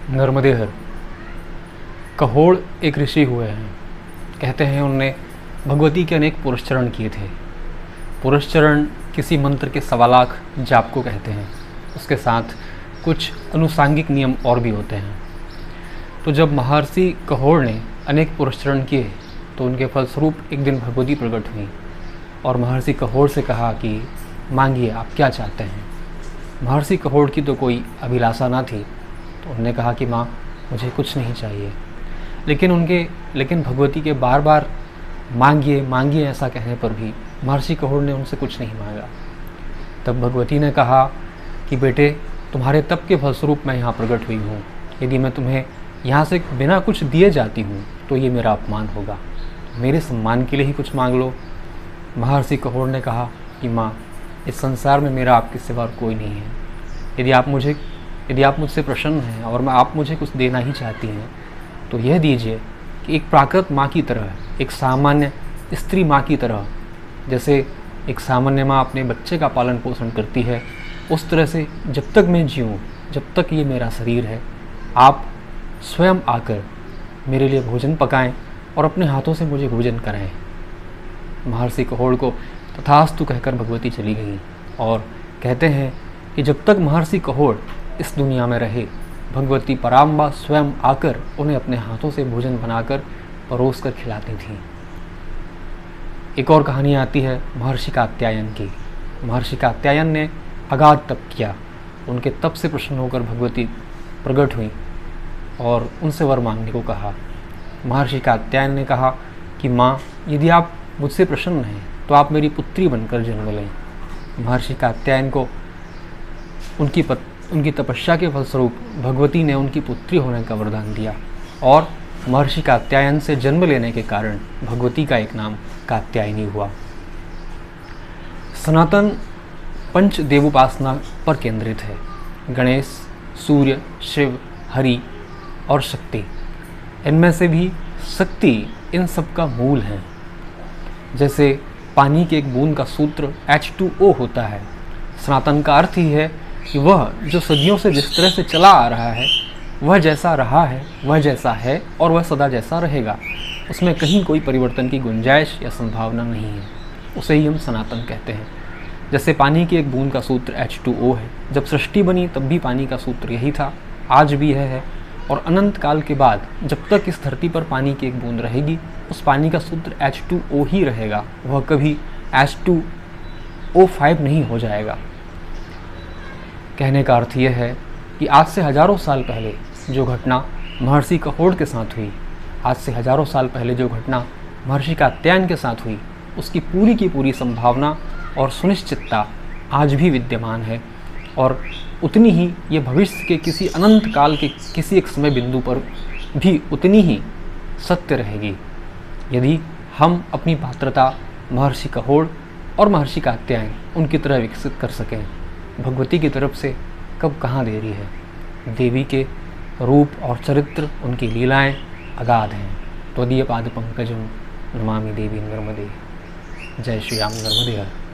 नर्मदेहर कहोड़ एक ऋषि हुए हैं। कहते हैं उनने भगवती के अनेक पुरस्चरण किए थे। पुरस्चरण किसी मंत्र के 1.25 लाख जाप को कहते हैं। उसके साथ कुछ अनुसांगिक नियम और भी होते हैं। तो जब महर्षि कहोड़ ने अनेक पुरस्चरण किए तो उनके फलस्वरूप एक दिन भगवती प्रकट हुई और महर्षि कहोड़ से कहा कि मांगिए, आप क्या चाहते हैं। महर्षि कहोड़ की तो कोई अभिलाषा ना थी, तो उन्होंने कहा कि माँ, मुझे कुछ नहीं चाहिए। लेकिन भगवती के बार बार मांगिए मांगिए ऐसा कहने पर भी महर्षि कहोड़ ने उनसे कुछ नहीं मांगा। तब भगवती ने कहा कि बेटे, तुम्हारे तप के फलस्वरूप मैं यहाँ प्रकट हुई हूँ। यदि मैं तुम्हें यहाँ से बिना कुछ दिए जाती हूँ तो ये मेरा अपमान होगा। मेरे सम्मान के लिए ही कुछ मांग लो। महर्षि कहोड़ ने कहा कि माँ, इस संसार में मेरा आपके सिवा और कोई नहीं है। यदि आप मुझसे प्रसन्न हैं और आप मुझे कुछ देना ही चाहती हैं तो यह दीजिए कि एक प्राकृत माँ की तरह, एक सामान्य स्त्री माँ की तरह, जैसे एक सामान्य माँ अपने बच्चे का पालन पोषण करती है, उस तरह से जब तक मैं जीऊँ, जब तक ये मेरा शरीर है, आप स्वयं आकर मेरे लिए भोजन पकाएं और अपने हाथों से मुझे भोजन कराएं। महर्षि कहोड़ को तथास्तु कहकर भगवती चली गई और कहते हैं कि जब तक महर्षि कहोड़ इस दुनिया में रहे, भगवती पराम्बा स्वयं आकर उन्हें अपने हाथों से भोजन बनाकर परोस कर खिलाती थीं। एक और कहानी आती है महर्षि कात्यायन की। महर्षि कात्यायन ने अगाध तप किया। उनके तप से प्रसन्न होकर भगवती प्रकट हुई और उनसे वर मांगने को कहा। महर्षि कात्यायन ने कहा कि माँ, यदि आप मुझसे प्रसन्न हैं तो आप मेरी पुत्री बनकर जन्म लें। महर्षि कात्यायन को उनकी तपस्या के फलस्वरूप भगवती ने उनकी पुत्री होने का वरदान दिया और महर्षि कात्यायन से जन्म लेने के कारण भगवती का एक नाम कात्यायनी हुआ। सनातन पंच देवोपासना पर केंद्रित है। गणेश, सूर्य, शिव, हरि और शक्ति। इनमें से भी शक्ति इन सब का मूल है। जैसे पानी के एक बूंद का सूत्र H2O होता है। सनातन का अर्थ ही है कि वह जो सदियों से जिस तरह से चला आ रहा है, वह जैसा रहा है, वह जैसा है और वह सदा जैसा रहेगा। उसमें कहीं कोई परिवर्तन की गुंजाइश या संभावना नहीं है। उसे ही हम सनातन कहते हैं। जैसे पानी की एक बूंद का सूत्र H2O है। जब सृष्टि बनी तब भी पानी का सूत्र यही था, आज भी यह है और अनंत काल के बाद जब तक इस धरती पर पानी की एक बूंद रहेगी, उस पानी का सूत्र H2O ही रहेगा। वह कभी H2O5 नहीं हो जाएगा। कहने का अर्थ यह है कि आज से हजारों साल पहले जो घटना महर्षि कहोड़ के साथ हुई, आज से हजारों साल पहले जो घटना महर्षि कात्यायन के साथ हुई, उसकी पूरी की पूरी संभावना और सुनिश्चितता आज भी विद्यमान है और उतनी ही ये भविष्य के किसी अनंत काल के किसी एक समय बिंदु पर भी उतनी ही सत्य रहेगी, यदि हम अपनी पात्रता महर्षि कहोड़ और महर्षि कात्यायन उनकी तरह विकसित कर सकें। भगवती की तरफ से कब कहाँ देरी है। देवी के रूप और चरित्र, उनकी लीलाएं अगाध हैं। त्वदीय पाद पंकजम नमामि देवी नर्मदे। जय श्री राम। नर्मदे हर।